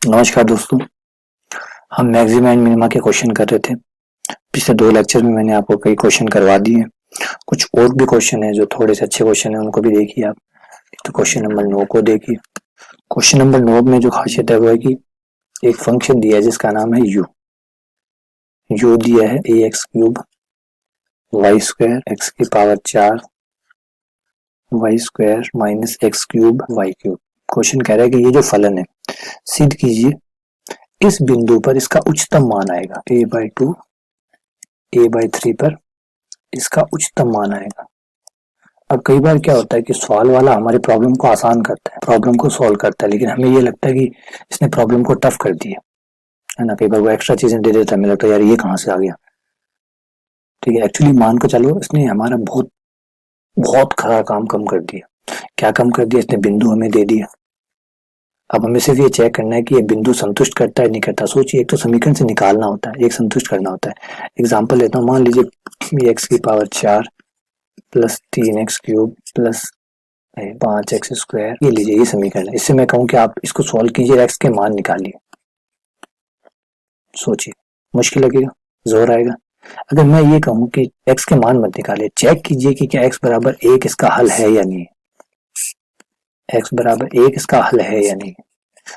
नमस्कार दोस्तों, हम मैक्सिमा एंड मिनिमा के क्वेश्चन कर रहे थे। पिछले 2 लेक्चर में मैंने आपको कई क्वेश्चन करवा दिए। कुछ और भी क्वेश्चन है जो थोड़े से अच्छे क्वेश्चन है, उनको भी देखिए आप। तो क्वेश्चन नंबर 9 को देखिए। क्वेश्चन नंबर 9 में जो खासियत है वो है कि एक फंक्शन दिया है जिसका नाम है यू दिया है ax³ y² x की power 4 y² minus x³ y³। Question कह रहा है कि ये जो फलन है, सिद्ध कीजिए इस बिंदु पर इसका उच्चतम मान आएगा। a/2 a/3 पर इसका उच्चतम मान आएगा। अब कई बार क्या होता है कि सवाल वाला हमारे प्रॉब्लम को आसान करता है, प्रॉब्लम को सॉल्व करता है, लेकिन हमें ये लगता है कि इसने प्रॉब्लम को टफ कर दिया है ना। कई बार वो एक्स्ट्रा चीजें दे देता है, हमें लगता है यार ये कहाँ से आ गया। ठीक है, एक्चुअली मान को चलो इसने हमारा बहुत बहुत खरा काम कम कर दिया। क्या कम कर दिया? इसने बिंदु हमें दे दिया। अब हमें सिर्फ ये चेक करना है कि ये बिंदु संतुष्ट करता है नहीं करता। सोचिए, एक तो समीकरण से निकालना होता है, एक संतुष्ट करना होता है। एग्जांपल लेता हूँ, मान लीजिए x की power 4 plus 3x³ plus 5x²। ये लीजिए, ये समीकरण है। इससे मैं कहूँ कि आप इसको सॉल्व कीजिए, x के मान निकालिए। सोचिए, मुश्किल लगेगा, जोर आएगा। अगर मैं ये कहूँ कि x के मान मत निकालिए, चेक कीजिए कि क्या x बराबर 1 इसका हल है या नहीं, x बराबर 1 इसका हल है या नहीं।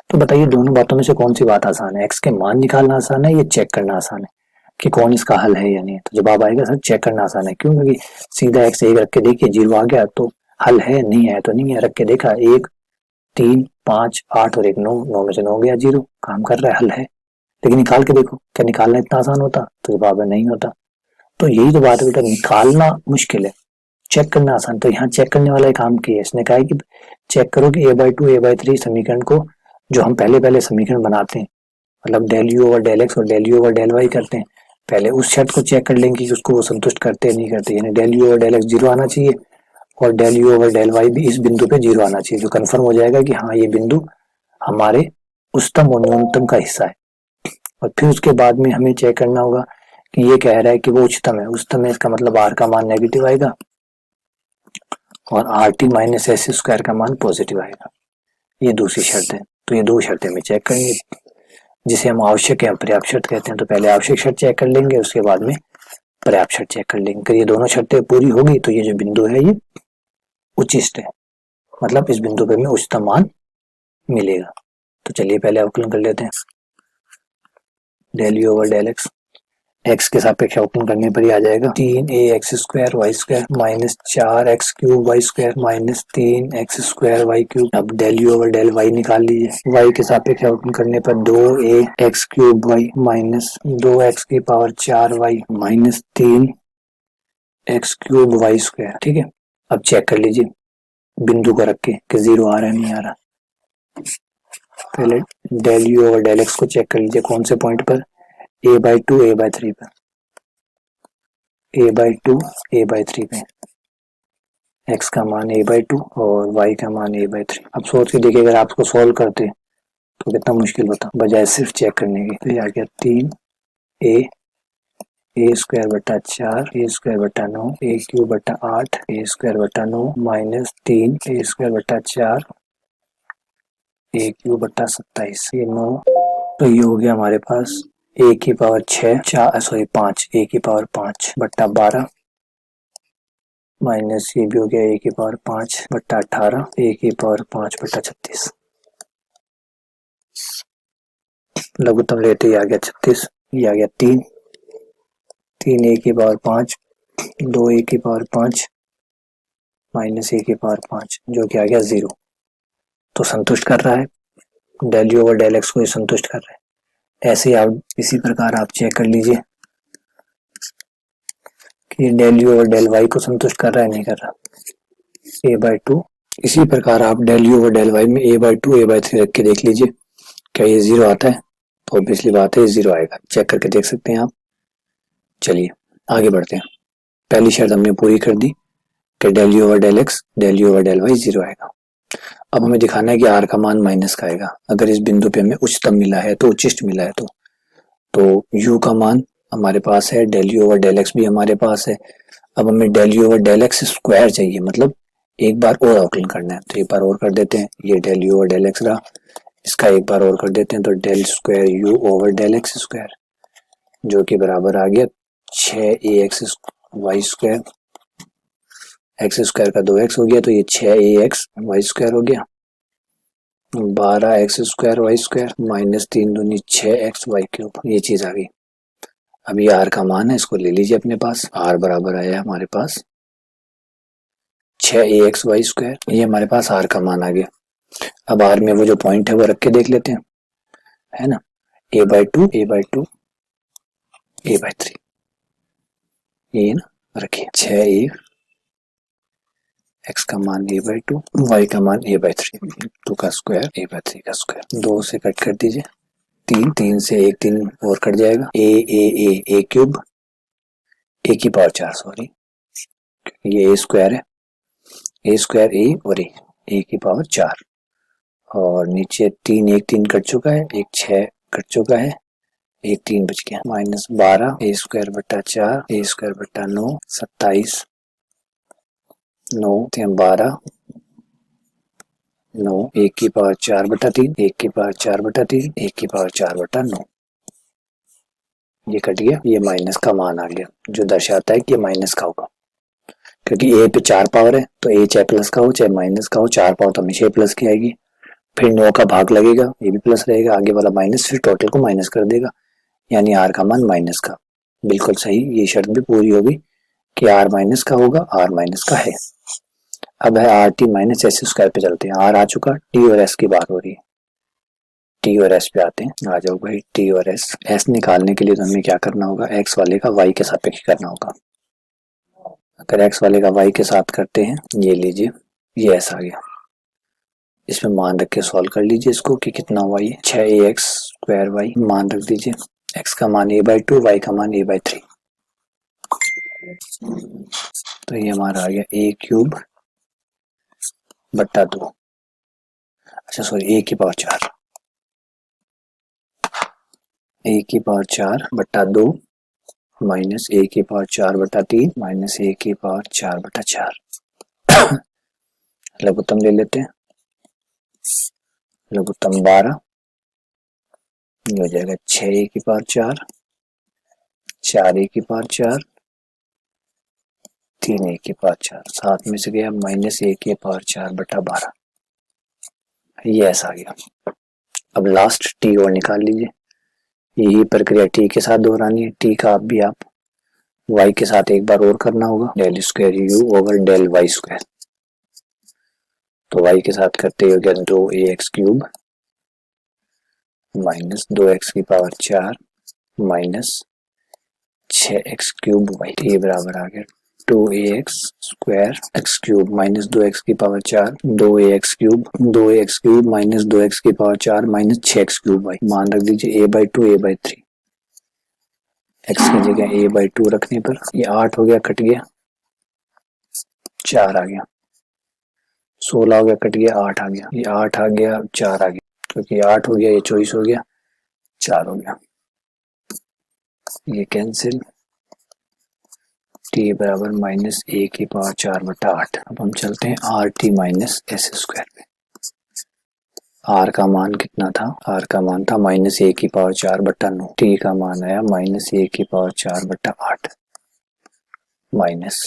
तो बताइए दोनों बातों में से कौन सी बात आसान है? x के मान निकालना आसान है या चेक करना आसान है कि कौन इसका हल है या नहीं? तो जवाब आएगा सर चेक करना आसान है। क्यों? क्योंकि सीधा x 1 रख के देखिए, 0 आ गया तो हल है, नहीं है तो नहीं है। रख के देखा 1 3 5 8 और 1 9, 9 में से 9 गया, 0 काम कर रहा है, हल है। लेकिन निकाल के देखो, क्या निकालना इतना आसान होता? तो जवाब है नहीं होता। तो यही तो बात है बेटा, निकालना मुश्किल है, चेक करना आसान। तो यहाँ चेक करने वाला काम किया है। इसने कहा कि चेक करो कि a/2 a/3 समीकरण को, जो हम पहले समीकरण बनाते हैं, मतलब del you over del X और del you over del Y करते हैं, पहले उस शर्त को चेक कर लेंगे कि उसको वो संतुष्ट करते हैं नहीं करते। यानी del you over del x 0 आना चाहिए और del you over del y भी इस बिंदु पे 0 आना चाहिए, जो कंफर्म हो जाएगा कि हाँ ये बिंदु हमारे उच्चतम और न्यूनतम का हिस्सा है। और फिर उसके बाद में हमें चेक करना होगा कि ये कह रहा है कि वो उच्चतम है। उच्चतम है इसका मतलब आर का मान नेगेटिव आएगा और RT माइनस S² का मान पॉजिटिव आएगा। ये दूसरी शर्त है। तो ये 2 शर्तें हमें चेक करेंगे, जिसे हम आवश्यक या पर्याप्त शर्त कहते हैं। तो पहले आवश्यक शर्त चेक कर लेंगे, उसके बाद में पर्याप्त शर्त चेक कर लेंगे। अगर ये दोनों शर्तें पूरी होगी तो ये जो बिंदु है ये उच्चिष्ट है, मतलब इस बिंदु पे हमें उच्चतम मान मिलेगा। तो चलिए पहले अवकलन कर लेते हैं। Del you over del x, x के सापेक्ष अवकलन करने पर ही आ जाएगा 3ax² y² minus 4x³ y² minus 3x² y³। अब del you over del y निकाल लीजिए। y के सापेक्ष अवकलन करने पर 2ax³ y माइनस 2x की power 4y minus 3x³ y²। ठीक है, अब चेक कर लीजिए बिंदु को रख के कि 0 आ रहा है नहीं आ रहा। पहले del you over del x को चेक कर लीजिए, कौन से पॉइंट पर? a/2 a/3 पे, a/2 a/3 पे x का मान a/2 और y का मान a/3। अब सोच के देखिए, अगर आपको सॉल्व करते तो कितना मुश्किल होता, बजाय सिर्फ चेक करने के। तो ये आ गया 3a² बटा 4 a² बटा 9 a³ बटा 8 a² बटा 9 माइनस 3a² बटा 4 a³ बटा 27। ये 9, तो ये हो गया हमारे पास a की पावर 5 a की पावर 5 बट्टा 12 माइनस ये भी हो गया a की पावर 5 बट्टा 18 a की पावर 5 बट्टा 36। लघुत्तम लेते ही आ गया 36। ये आ गया 3 a की पावर 5 2 a की पावर 5 माइनस a की पावर 5, जो कि आ गया 0। तो संतुष्ट कर रहा है, del you over del x को संतुष्ट कर रहा है। ऐसे आप इसी प्रकार आप चेक कर लीजिए कि del you over del y को संतुष्ट कर रहा है नहीं कर रहा। a/2, इसी प्रकार आप del you over del y में a/2 a/3 रख के देख लीजिए, क्या ये 0 आता है? तो पिछली बात है, 0 आएगा। चेक करके देख सकते हैं आप। चलिए आगे बढ़ते हैं। पहली शर्त हमने पूरी कर दी कि del you over del x del you over del y 0 आएगा। अब हमें दिखाना है कि आर का मान माइनस का आएगा। अगर इस बिंदु पे हमें उच्चतम मिला है तो उच्चिष्ट मिला है तो यू का मान हमारे पास है, del you over del x भी हमारे पास है। अब हमें del you over del x square चाहिए, मतलब एक बार और अवकलन करना है तो एक बार और कर देते हैं, ये डेल यू और डेल एक्स रहा, इसका एक बार और कर देते हैं तो del square u over del x square, जो कि बराबर आ गया 6ax Y square, x square का 2x हो गया तो ये 6ax वाई स्क्वायर हो गया, 12x square Y square minus 3 दूनी 6x वाई क्यूब, ये चीज आ गई। अब ये r का मान है, इसको ले लीजिए अपने पास, r बराबर आया हमारे पास 6ax वाई स्क्वायर, ये हमारे पास r का मान आ गया। अब r में वो जो पॉइंट है वो रख के देख लेते हैं, है ना, a/2 a/2 a/3, ये ना रखिए 6a x का मान a/2 y का मान a/3, 2 का स्क्वायर a/3 का स्क्वायर, 2 से कट कर दीजिए, 3 से एक 3 और कट जाएगा, a क्यूब a की पावर 4, सॉरी ये a स्क्वायर है, a स्क्वायर a और a की पावर 4, और नीचे 3 एक 3 कट चुका है, एक 6 कट चुका है, एक 3 बच गया, माइनस 12 a स्क्वायर बट्टा 4 a स्क्वायर बट्टा 9 27 9 12 9 1 की पावर 4 बटा 3 1 की पावर 4 बटा 3 1 की पावर 4 बटा 9, ये कट गया, ये माइनस का मान आ गया जो दर्शाता है कि ये माइनस का होगा, क्योंकि a पे 4 पावर है तो a चाहे प्लस का हो चाहे माइनस का हो, 4 पावर तो हमेशा प्लस की आएगी, फिर 9 का भाग लगेगा, ये भी प्लस रहेगा, आगे वाला माइनस, फिर टोटल को माइनस कर देगा, यानी r का मान माइनस का, बिल्कुल सही, ये शर्त भी पूरी होगी कि r माइनस का होगा, r माइनस का है। अब है are T minus S square पे चलते हैं, आर आ चुका, टी और एस की बात हो रही है, टी और एस पे आते हैं, आ जाओ भाई टी और एस, एस निकालने के लिए तो हमें क्या करना होगा, एक्स वाले का वाई के सापेक्ष करना होगा, अगर एक्स वाले का वाई के साथ करते हैं, ये लीजिए ये एस आ गया, इसमें मान रख के सॉल्व कर लीजिए इसको कि कितना वाई है, 6ax स्क्वायर वाई, मान रख दीजिए, एक्स का मान a/2 वाई का मान a/3, तो ये हमारा आ गया a क्यूब बट्टा 2, अच्छा सॉरी a की पावर 4, a की पावर 4 बट्टा 2 माइनस a की पावर 4 बट्टा 3 माइनस a की पावर 4 बट्टा 4, लघुत्तम ले लेते हैं, लघुत्तम 12, ये हो जाएगा 6a की पावर 4 4a की पावर 4 3a की पावर 4, साथ में से गया माइनस a की पावर 4 बटा 12, ये ऐसा आ गया। अब लास्ट t और निकाल लीजिए, यही प्रक्रिया t के साथ दोहरानी है, t का भी आप y के साथ एक बार और करना होगा, del square u over del y square, तो y के साथ करते हो गया 2ax क्यूब माइनस 2x की power 4 minus 6x cube y, ये बराबर आ गया 2ax square x cube minus 2x की power 4 2ax cube minus 2x की power 4 minus 6x cube y, मान रख दीजिए a/2 a/3, x की जगह a/2 रखने पर ये 8 हो गया, कट गया 4 आ गया, 16 हो गया, कट गया 8 आ गया, ये 8 आ गया 4 आ गया, क्योंकि 8 हो गया ये 24 हो गया 4 हो गया, ये कैंसिल, t बराबर माइनस a की पावर 4 बटा 8। अब हम चलते हैं are T minus S square पे, r का मान कितना था, r का मान था माइनस a की पावर 4 बटा 9, t का मान आया माइनस a की पावर 4 बटा 8 माइनस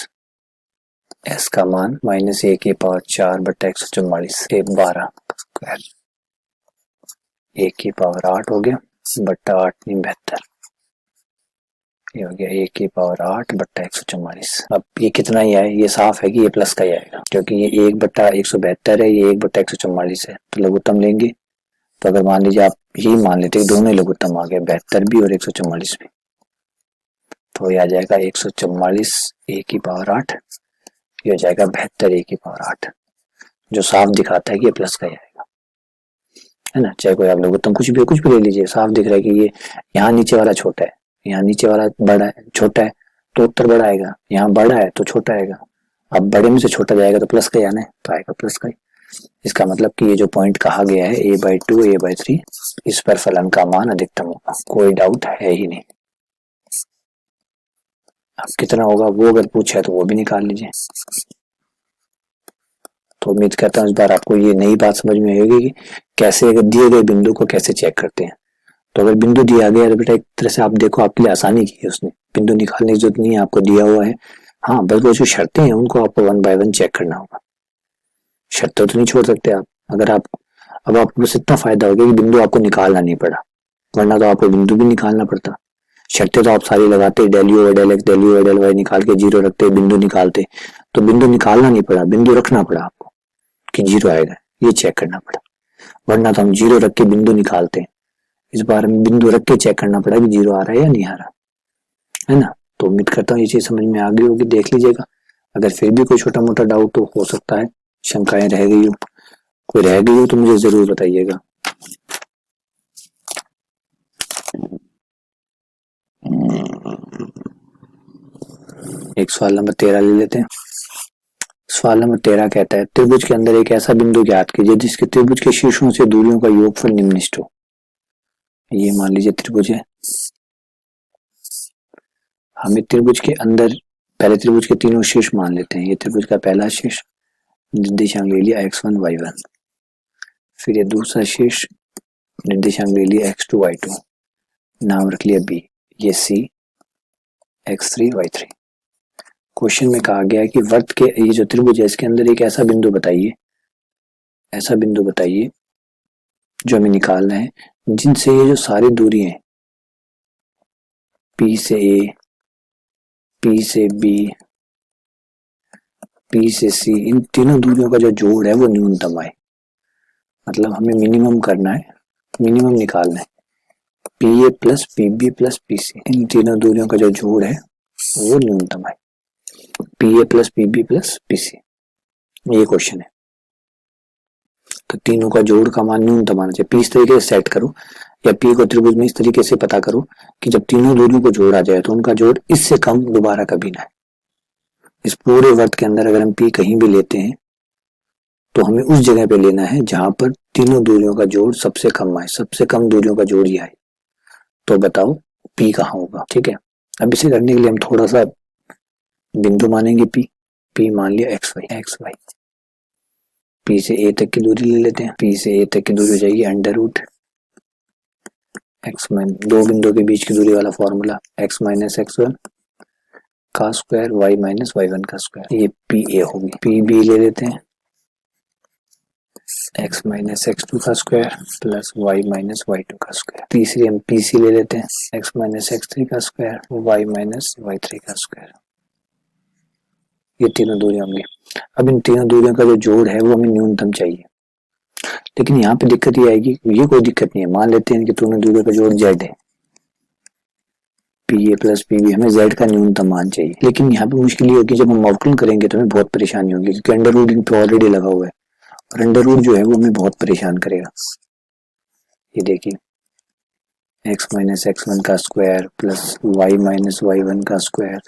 s का मान माइनस a की पावर 4 बटा 144 12 स्क्वायर, a की पावर 8 हो गया बट्टा 8 नहीं 72, ये हो गया a की पावर 8 बट्टा 144। अब ये कितना ही आए, ये साफ है कि ये प्लस का ही आएगा, क्योंकि ये 1 बट्टा 172 है, ये 1 बट्टा 144 है, तो लघुत्तम लेंगे, तो अगर मान लीजिए आप यही मान लेते दोनों लघुत्तम आ गए 72 भी और 144 भी, तो ये आ जाएगा 144 a की पावर 8, ये हो जाएगा 72 a की पावर 8, जो साफ दिखाता है कि ये प्लस का ही आएगा, है ना, चाहे कोई आप लोग कुछ भी ले लीजिए, साफ दिख रहा है कि ये यहाँ नीचे वाला छोटा है, यहाँ नीचे वाला बड़ा है, छोटा है तो उत्तर बड़ा आएगा, यहाँ बड़ा है तो छोटा आएगा, अब बड़े में से छोटा जाएगा तो प्लस का ही आना है, तो आएगा प्लस का ही। इसका मतलब कि ये जो पॉइंट कहा गया है a/2 a/3, इस पर फलन का मान अधिकतम होगा, कोई डाउट है ही नहीं। अब कितना होगा वो अगर पूछा है तो वो भी निकाल लीजिए, तो उम्मीद करता हूँ इस बार आपको ये नई बात समझ में आएगी कि कैसे अगर दिए गए बिंदु को कैसे चेक करते हैं। तो अगर बिंदु दिया गया है तो बेटा एक तरह से आप देखो आपके लिए आसानी की है उसने, बिंदु निकालने की जरूरत नहीं है, आपको दिया हुआ है। हाँ बस वो जो शर्तें हैं उनको आपको 1 बाय 1 चेक करना होगा, शर्तें तो नहीं छोड़ सकते आप। अगर आप अब आपको बस इतना फायदा हो गया कि बिंदु आपको निकालना नहीं पड़ा, वरना तो आपको बिंदु भी निकालना पड़ता। शर्तें तो आप सारी लगाते, del u del x del u del y निकाल के जीरो रखते, बिंदु निकालते, तो बिंदु निकालना नहीं पड़ा, बिंदु रखना पड़ा आपको कि जीरो आएगा, ये चेक करना पड़ा। वरना तो हम जीरो रख के बिंदु निकालते, इस बार हमें बिंदु रख के चेक करना पड़ा कि जीरो आ रहा है या नहीं आ रहा, है ना। तो उम्मीद करता हूँ ये चीज समझ में आ गई होगी, देख लीजिएगा। अगर फिर भी कोई छोटा मोटा डाउट तो हो सकता है, शंकाएं रह गई हो, कोई रह गई हो तो मुझे जरूर बताइएगा। एक सवाल नंबर 13 ले लेते हैं। सवाल नंबर 13 कहता है त्रिभुज के अंदर एक ऐसा बिंदु ज्ञात कीजिए जिसके त्रिभुज के शीर्षों से दूरियों का योगफल निम्नलिखित हो। ये मान लीजिए त्रिभुज है, हमें त्रिभुज के अंदर पहले त्रिभुज के तीनों शीर्ष मान लेते हैं। ये त्रिभुज का पहला शीर्ष, निर्देशांक ले लिया x1 y1, फिर ये दूसरा शीर्ष, निर्देशांक ले लिया x2 y2, नाम रख लिया b, ये c x3 y3। क्वेश्चन में कहा गया है कि वर्त के ये जो त्रिभुज है इसके अंदर एक ऐसा बिंदु बताइए, ऐसा बिंदु बताइए जो हमें निकालना है जिनसे ये जो सारी दूरी है P से A, P से B, P से C, इन तीनों दूरियों का जो जोड़ है वो न्यूनतम आए। मतलब हमें मिनिमम करना है, मिनिमम निकालना है PA plus PB plus PC, इन तीनों दूरियों का जो जोड़ है वो न्यूनतम आए, PA plus PB plus PC। ये क्वेश्चन है, तो तीनों का जोड़ का मान न्यूनतम आना चाहिए। P इस तरीके से सेट करो या P को त्रिभुज में इस तरीके से पता करो कि जब तीनों दूरियों को जोड़ा जाए तो उनका जोड़ इससे कम दोबारा कभी ना है। इस पूरे वर्त के अंदर अगर हम P कहीं भी लेते हैं तो हमें उस जगह पे लेना है जहां पर तीनों दूरियों का जोड़ सबसे कम आए, सबसे कम दूरियों का जोड़ ही आए। तो बताओ P कहाँ होगा। ठीक है, अब इसे करने के लिए हम थोड़ा सा बिंदु मानेंगे P मान लिया xy, P से A तक की दूरी ले लेते हैं। P से A तक की दूरी हो जाएगी अंडर रूट x माइनस, दो बिंदुओं के बीच की दूरी वाला फॉर्मूला x माइनस x1 का स्क्वायर y माइनस y1 का स्क्वायर, ये PA होगी। PB ले लेते हैं x माइनस x2 का square plus y minus y2 का स्क्वायर। तीसरी हम PC ले लेते हैं x माइनस x3 का स्क्वायर y माइनस y3 का स्क्वायर। ये तीनों दूरियां होंगी। अब इन तीनों दूरियों का जो जोड़ है वो हमें न्यूनतम चाहिए, लेकिन यहाँ पे दिक्कत ये आएगी, ये कोई दिक्कत नहीं है, मान लेते हैं कि तीनों दूरियों का जोड़ z है, PA प्लस PB, हमें z का न्यूनतम मान चाहिए। लेकिन यहाँ पे मुश्किल ये होगी जब हम अवकलन करेंगे तो हमें बहुत परेशानी होगी क्योंकि अंडर रूट इन पे ऑलरेडी लगा हुआ है और अंडर रूट जो है वो हमें बहुत परेशान करेगा। ये देखिए x माइनस x1 का square plus y minus y1 का स्क्वायर,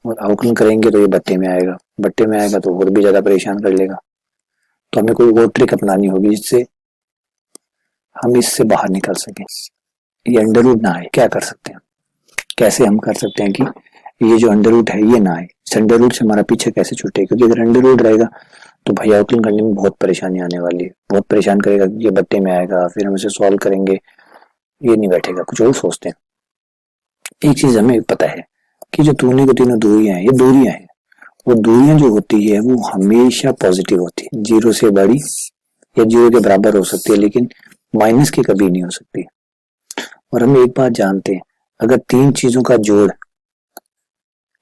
और अवकलन करेंगे तो ये बट्टे में आएगा, बट्टे में आएगा तो और भी ज्यादा परेशान कर लेगा। तो हमें कोई और ट्रिक अपनानी होगी जिससे हम इससे बाहर निकल सकें, ये अंडर रूट ना आए। क्या कर सकते हैं, कैसे हम कर सकते हैं कि ये जो अंडर रूट है ये ना आए, इस अंडर रूट से हमारा पीछे कैसे छूटे, क्योंकि अगर अंडर रूट रहेगा तो भाई अवकलन करने में बहुत परेशानी आने वाली है, बहुत परेशान करेगा, ये बट्टे में आएगा, फिर हम इसे सॉल्व करेंगे, ये नहीं बैठेगा, कुछ और सोचते हैं। एक चीज हमें पता है कि जो तीनों की तीनों दूरियां हैं ये दूरियां हैं, वो दूरियां जो होती है वो हमेशा पॉजिटिव होती है, जीरो से बड़ी या जीरो के बराबर हो सकती है लेकिन माइनस की कभी नहीं हो सकती। और हम एक बात जानते हैं, अगर तीन चीजों का जोड़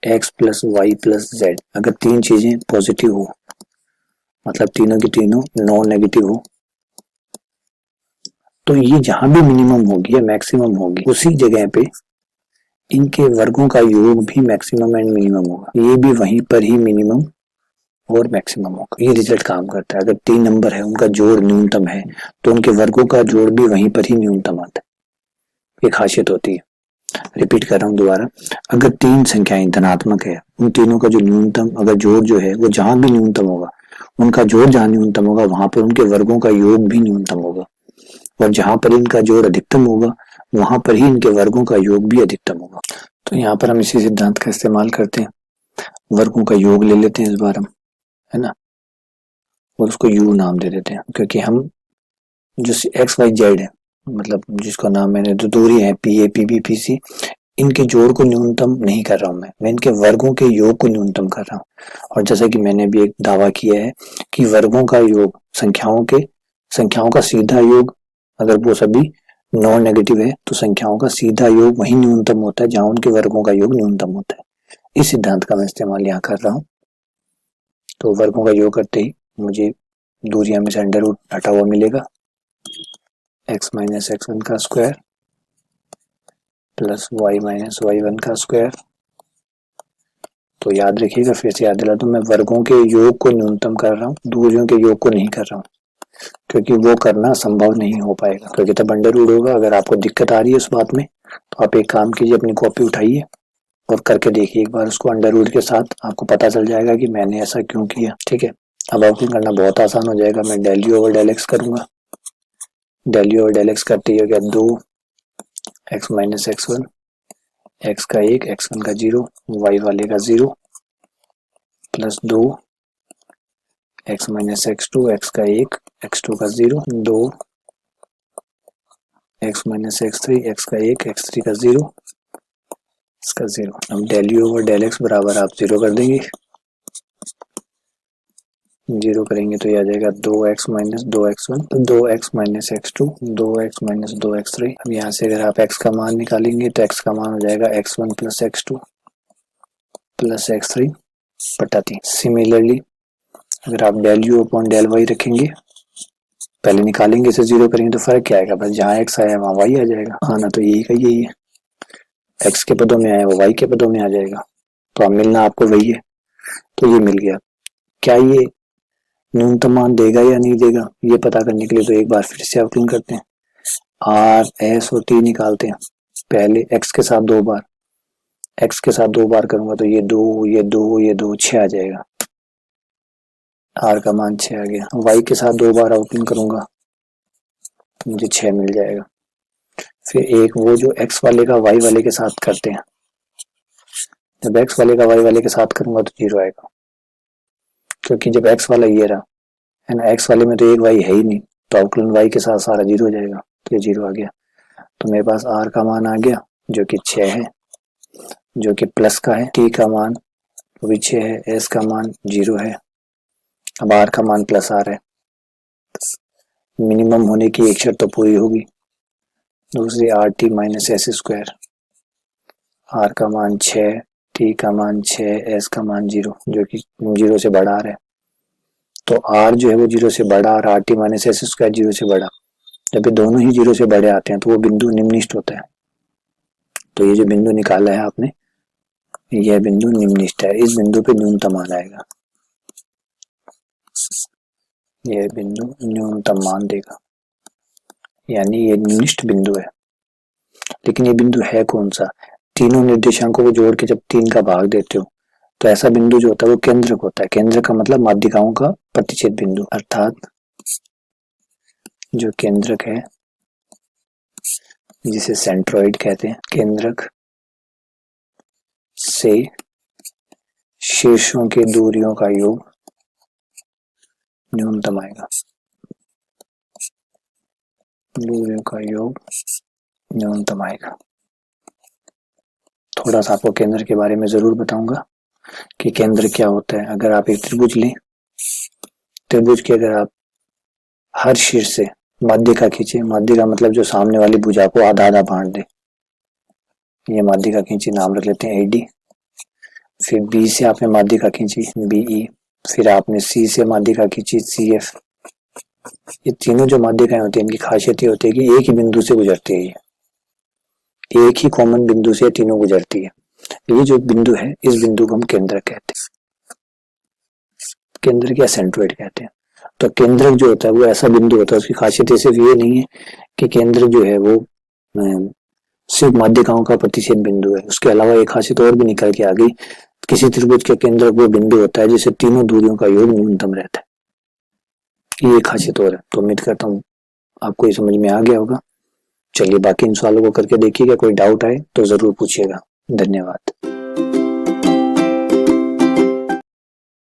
x plus y plus z, अगर तीन चीजें पॉजिटिव हो मतलब तीनों की तीनों नॉन नेगेटिव हो, तो ये जहां भी मिनिमम होगी या मैक्सिमम होगी उसी जगह पे इनके वर्गों का योग भी मैक्सिमम एंड मिनिमम होगा, ये भी वहीं पर ही मिनिमम और मैक्सिमम होगा। ये रिजल्ट काम करता है। अगर तीन नंबर है उनका जोड़ न्यूनतम है तो उनके वर्गों का जोड़ भी वहीं पर ही न्यूनतम आता है, ये खासियत होती है। रिपीट कर रहा हूँ दोबारा, अगर तीन संख्याएं धनात्मक है उन तीनों का जो न्यूनतम अगर जोड़ जो है वो जहां भी न्यूनतम होगा, उनका जोड़ जहां न्यूनतम होगा वहां पर उनके वर्गों का योग भी न्यूनतम होगा, और जहां पर इनका जोड़ अधिकतम होगा वहां पर ही इनके वर्गों का योग भी अधिकतम होगा। तो यहाँ पर हम इसी सिद्धांत का इस्तेमाल करते हैं, वर्गों का योग ले लेते हैं इस बार हम, है ना। और उसको u नाम दे देते हैं, क्योंकि हम जो एक्स वाई जेड है, मतलब जिसका नाम मैंने जो दूरी है P A P B P C, इनके जोड़ को न्यूनतम नहीं कर रहा हूं मैं इनके वर्गों के योग को न्यूनतम कर रहा हूं। और जैसा कि मैंने भी एक दावा किया है कि वर्गों का योग संख्याओं का सीधा योग, अगर वो सभी नॉन नेगेटिव है तो संख्याओं का सीधा योग वही न्यूनतम होता है जहां उनके वर्गों का योग न्यूनतम होता है। इस सिद्धांत का मैं इस्तेमाल यहाँ कर रहा हूँ। तो वर्गों का योग करते ही मुझे दूरियां में से अंडर रूट हटा हुआ मिलेगा, x माइनस एक्स वन का square plus y minus y one का स्क्वायर। तो याद रखिएगा, फिर से याद दिला दूं, मैं वर्गों के योग को न्यूनतम कर रहा हूँ, दूरियों के योग को नहीं कर रहा हूँ, क्योंकि वो करना संभव नहीं हो पाएगा, क्योंकि तब अंडर रूट होगा। अगर आपको दिक्कत आ रही है उस बात में तो आप एक काम कीजिए, अपनी कॉपी उठाइए और करके देखिए एक बार उसको अंडर रूट के साथ, आपको पता चल जाएगा कि मैंने ऐसा क्यों किया। ठीक है, अब आपको करना बहुत आसान हो जाएगा। मैं del you over del X करूंगा, del you over del X करते ही हो गया 2 x minus x one, X का 1 एक्स वन का 0 वाई वाले का 0 plus 2 x minus x two, x का 1 एक्स टू का 0 2 x minus x three, x का 1 एक्स थ्री का 0 इसका 0। अब del you over del x बराबर आप 0 कर देंगे, 0 करेंगे तो ये आ जाएगा 2x minus 2x1, 2x minus x2, 2x minus 2x3। अब यहाँ से अगर आप x का मान निकालेंगे तो x का मान हो जाएगा x1 plus x2 plus x3 बटा 3। सिमिलरली अगर आप del u upon del y रखेंगे, पहले निकालेंगे इसे 0 करेंगे तो फर्क क्या आएगा, बस जहाँ x आया वहाँ y आ जाएगा। आना तो यही का यही है, x के पदों में आया वो y के पदों में आ जाएगा, तो अब मिलना आपको वही है। तो ये मिल गया। क्या ये न्यूनतम मान देगा या नहीं देगा, ये पता करने के लिए तो एक बार फिर से आउटलाइन करते हैं। आर एस और टी निकालते हैं। पहले एक्स के साथ 2 बार, एक्स के साथ 2 बार करूंगा तो ये 2 ये 2 ये 2 6 आ जाएगा, आर का मान 6 आ गया। वाई के साथ 2 बार आउटलाइन करूंगा तो मुझे 6 मिल जाएगा। फिर एक वो जो एक्स वाले का वाई वाले के साथ करते हैं, जब एक्स वाले का वाई वाले के साथ करूंगा तो 0 आएगा, क्योंकि जब एक्स वाला ये रहा है ना, एक्स वाले में तो एक वाई है ही नहीं, तो आउटलाइन वाई के साथ सारा 0 हो जाएगा, तो ये 0 आ गया। तो मेरे पास आर का मान आ गया जो कि 6 है, जो कि प्लस का है, टी का मान वो भी 6 है, एस का मान 0 है, अब आर का मान प्लस आर है। मिनिमम होने की एक शर्त तो पूरी होगी, दूसरी R T minus S square, R का मान 6, टी का मान 6, एस का मान 0, जो कि 0 से बड़ा आ रहा है। तो आर जो है वो 0 से बड़ा और are T minus S square 0 से बड़ा, जब ये दोनों ही 0 से बड़े आते हैं तो वो बिंदु निम्ननिष्ठ होता है। तो ये जो बिंदु निकाला है आपने, यह बिंदु निम्ननिष्ठ है, इस बिंदु पे न्यूनतम मान आएगा, यह बिंदु न्यूनतम मान देगा, यानी ये निम्ननिष्ठ बिंदु है। लेकिन ये बिंदु है कौन सा, तीनों निर्देशांकों को जोड़ के जब 3 का भाग देते हो तो ऐसा बिंदु जो होता है वो केंद्रक होता है। केंद्रक का मतलब माध्यिकाओं का प्रतिच्छेद बिंदु, अर्थात जो केंद्रक है जिसे सेंट्रॉइड कहते हैं, केंद्रक से शीर्षों की दूरियों का योग न्यूनतम आएगा, दूरियों का योग न्यूनतम आएगा। थोड़ा सा आपको केंद्र के बारे में जरूर बताऊंगा कि केंद्र क्या होता है। अगर आप एक त्रिभुज लें, त्रिभुज के अगर आप हर शीर्ष से माध्यिका खींचे, माध्यिका मतलब जो सामने वाली भुजा को आधा आधा बांट दे, ये माध्यिका खींची, नाम रख लेते हैं एडी। फिर बी से आपने माध्यिका खींची बीई, फिर आपने सी से माध्यिका खींची सीएफ। ये तीनों जो माध्यिकाएं होती है इनकी खासियत ये होती है कि एक ही बिंदु से गुजरती है, ये एक ही कॉमन बिंदु से तीनों गुजरती है। ये जो बिंदु है इस बिंदु को हम केंद्र कहते हैं, केंद्र या सेंट्रोइड कहते हैं। तो केंद्रक जो होता है वो ऐसा बिंदु होता है, उसकी खासियत सिर्फ ये नहीं है कि केंद्र जो है वो सिर्फ माध्यिकाओं का प्रतिच्छेद बिंदु है, उसके अलावा एक खासियत और भी निकल के आ गई, किसी त्रिभुज के केंद्रक वो बिंदु होता है जिसे तीनों दूरियों का योग न्यूनतम रहता है। ये खासियत और है। तो उम्मीद करता हूँ आपको ये समझ में आ गया होगा। चलिए बाकी इन सवालों को करके देखिएगा, कोई डाउट आए तो जरूर पूछिएगा। धन्यवाद।